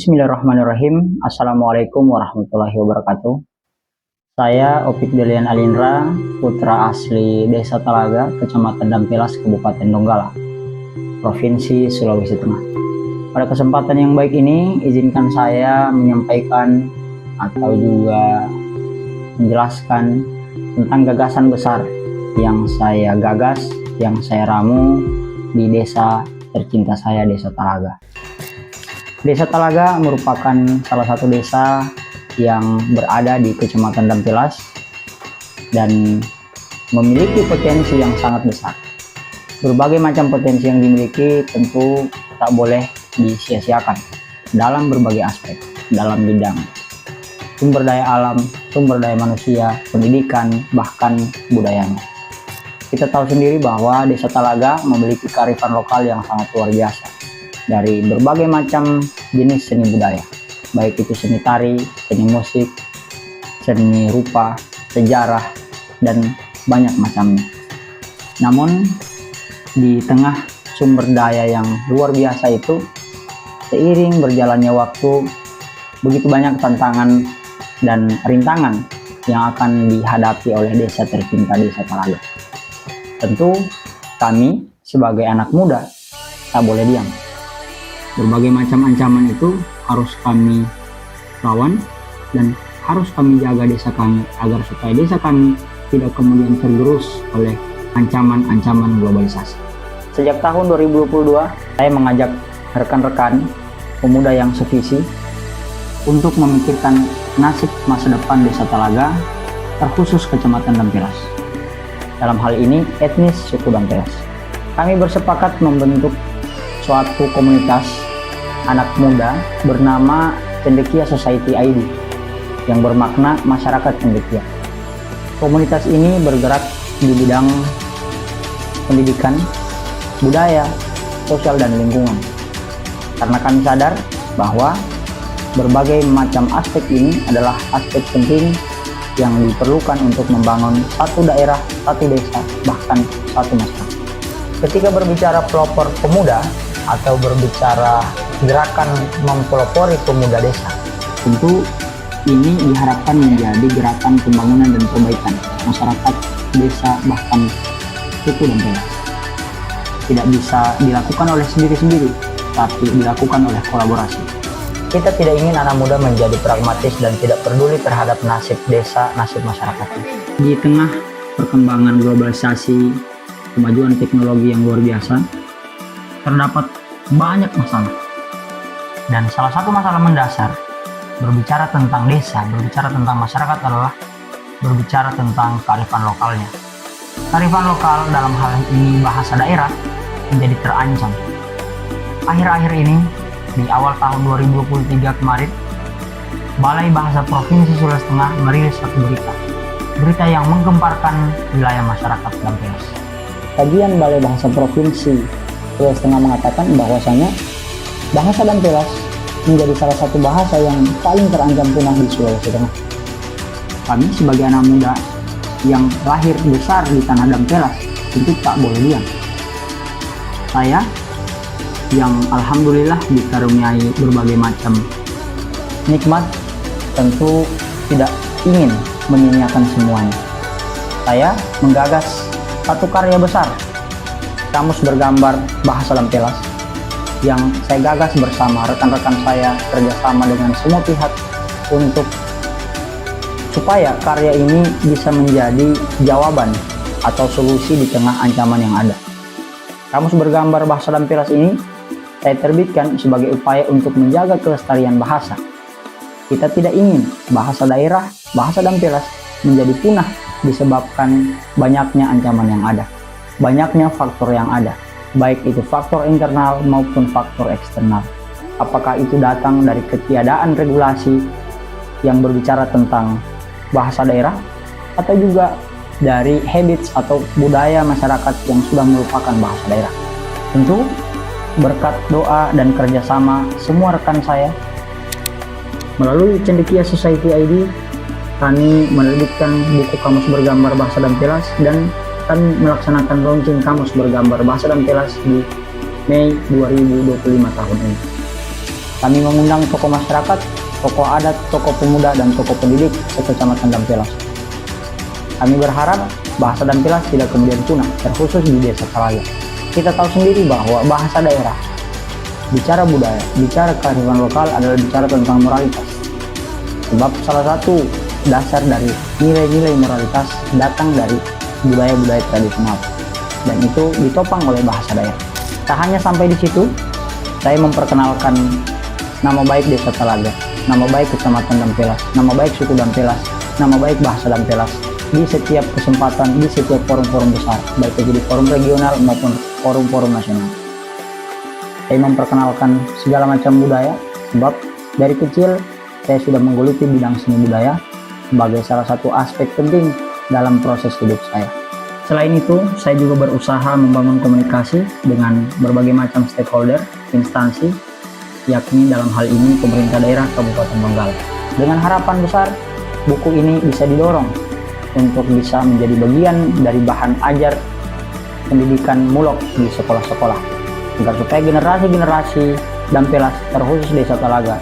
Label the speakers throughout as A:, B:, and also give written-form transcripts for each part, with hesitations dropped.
A: Bismillahirrahmanirrahim. Assalamualaikum warahmatullahi wabarakatuh. Saya Opik Delian Alindra, putra asli Desa Talaga, Kecamatan Dampilas, Kabupaten Donggala, Provinsi Sulawesi Tengah. Pada kesempatan yang baik ini, izinkan saya menyampaikan atau juga menjelaskan tentang gagasan besar yang saya gagas, yang saya ramu di desa tercinta saya, Desa Talaga. Desa Talaga merupakan salah satu desa yang berada di Kecamatan Dampilas dan memiliki potensi yang sangat besar. Berbagai macam potensi yang dimiliki tentu tak boleh disia-siakan dalam berbagai aspek, dalam bidang sumber daya alam, sumber daya manusia, pendidikan, bahkan budayanya. Kita tahu sendiri bahwa Desa Talaga memiliki kearifan lokal yang sangat luar biasa dari berbagai macam jenis seni budaya, baik itu seni tari, seni musik, seni rupa, sejarah, dan banyak macamnya. Namun di tengah sumber daya yang luar biasa itu, seiring berjalannya waktu, begitu banyak tantangan dan rintangan yang akan dihadapi oleh desa tercinta, Desa Talaga. Tentu kami sebagai anak muda tak boleh diam. Berbagai macam ancaman itu harus kami lawan dan harus kami jaga desa kami agar supaya desa kami tidak kemudian tergerus oleh ancaman-ancaman globalisasi. Sejak tahun 2022, saya mengajak rekan-rekan pemuda yang sevisi untuk memikirkan nasib masa depan Desa Talaga, terkhusus Kecamatan Dampilas. Dalam hal ini, etnis suku Dampilas. Kami bersepakat membentuk suatu komunitas anak muda bernama Cendekia Society ID yang bermakna masyarakat cendekia. Komunitas ini bergerak di bidang pendidikan, budaya, sosial, dan lingkungan. Karena kami sadar bahwa berbagai macam aspek ini adalah aspek penting yang diperlukan untuk membangun satu daerah, satu desa, bahkan satu masyarakat. Ketika berbicara pelopor pemuda atau berbicara gerakan mempelopori pemuda desa, tentu ini diharapkan menjadi gerakan pembangunan dan perbaikan masyarakat desa, bahkan suku dan daerah. Tidak bisa dilakukan oleh sendiri-sendiri, tapi dilakukan oleh kolaborasi. Kita tidak ingin anak muda menjadi pragmatis dan tidak peduli terhadap nasib desa, nasib masyarakatnya. Di tengah perkembangan globalisasi, kemajuan teknologi yang luar biasa, terdapat banyak masalah. Dan salah satu masalah mendasar berbicara tentang desa, berbicara tentang masyarakat adalah berbicara tentang kearifan lokalnya. Kearifan lokal dalam hal ini bahasa daerah menjadi terancam. Akhir-akhir ini, di awal tahun 2023 kemarin, Balai Bahasa Provinsi Sulawesi Tengah merilis satu berita yang menggemparkan wilayah masyarakat Dampilas. Kajian Balai Bahasa Provinsi Sulawesi Tengah mengatakan bahwasanya bahasa Dampilas menjadi salah satu bahasa yang paling terancam punah di Sulawesi Tengah. Kami sebagai anak muda yang lahir besar di tanah Dampilas tentu tak boleh diam. Saya yang alhamdulillah dikaruniai berbagai macam nikmat tentu tidak ingin menyia-nyiakan semuanya. Saya menggagas satu karya besar, Kamus Bergambar Bahasa Dampilas, yang saya gagas bersama rekan-rekan saya, kerjasama dengan semua pihak untuk supaya karya ini bisa menjadi jawaban atau solusi di tengah ancaman yang ada. Kamus Bergambar Bahasa Dampilas ini saya terbitkan sebagai upaya untuk menjaga kelestarian bahasa. Kita tidak ingin bahasa daerah, bahasa Dampilas menjadi punah disebabkan banyaknya ancaman yang ada, banyaknya faktor yang ada, baik itu faktor internal maupun faktor eksternal. Apakah itu datang dari ketiadaan regulasi yang berbicara tentang bahasa daerah, atau juga dari habits atau budaya masyarakat yang sudah merupakan bahasa daerah. Tentu berkat doa dan kerjasama semua rekan saya, melalui Cendekia Society ID, kami menerbitkan buku Kamus Bergambar Bahasa Dampilas dan kami melaksanakan launching Kamus Bergambar Bahasa Dampilas di Mei 2025 tahun ini. Kami mengundang tokoh masyarakat, tokoh adat, tokoh pemuda, dan tokoh pendidik se-Kecamatan Dampelas. Kami berharap bahasa Dampelas tidak kemudian punah, terkhusus di Desa Talaga. Kita tahu sendiri bahwa bahasa daerah, bicara budaya, bicara kearifan lokal adalah bicara tentang moralitas. Sebab salah satu dasar dari nilai-nilai moralitas datang dari budaya-budaya tradisional, dan itu ditopang oleh bahasa daerah. Tak hanya sampai di situ, saya memperkenalkan nama baik Desa Talaga, nama baik Kecamatan Dampelas, nama baik suku Dampelas, nama baik bahasa Dampelas di setiap kesempatan, di setiap forum-forum besar, baik itu di forum regional maupun forum-forum nasional. Saya memperkenalkan segala macam budaya, sebab dari kecil saya sudah menggeluti bidang seni budaya sebagai salah satu aspek penting dalam proses hidup saya. Selain itu, saya juga berusaha membangun komunikasi dengan berbagai macam stakeholder, instansi, yakni dalam hal ini pemerintah daerah Kabupaten Donggala. Dengan harapan besar, buku ini bisa didorong untuk bisa menjadi bagian dari bahan ajar pendidikan mulok di sekolah-sekolah, agar supaya generasi-generasi Dampelas, terkhusus Desa Talaga,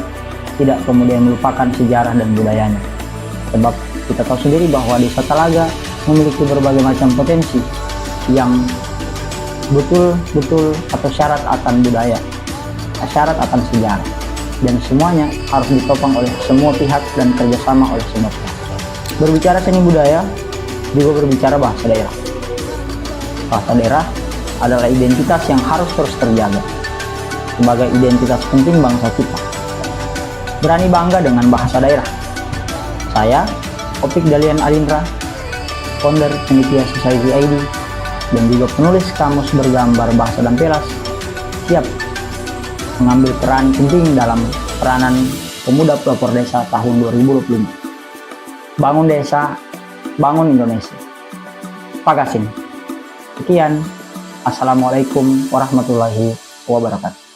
A: tidak kemudian melupakan sejarah dan budayanya. Sebab kita tahu sendiri bahwa Desa Talaga memiliki berbagai macam potensi yang betul-betul atau syarat akan budaya, syarat akan sejarah, dan semuanya harus ditopang oleh semua pihak dan kerjasama oleh semua pihak. Berbicara seni budaya, juga berbicara bahasa daerah. Bahasa daerah adalah identitas yang harus terus terjaga sebagai identitas penting bangsa kita. Berani bangga dengan bahasa daerah. Saya, Opik Dalian Alindra, founder Penelitian Society ID, dan juga penulis kamus bergambar bahasa Dampelas, siap mengambil peran penting dalam peranan pemuda pelopor desa tahun 2025. Bangun desa, bangun Indonesia. Pak Kasim. Sekian. Assalamualaikum warahmatullahi wabarakatuh.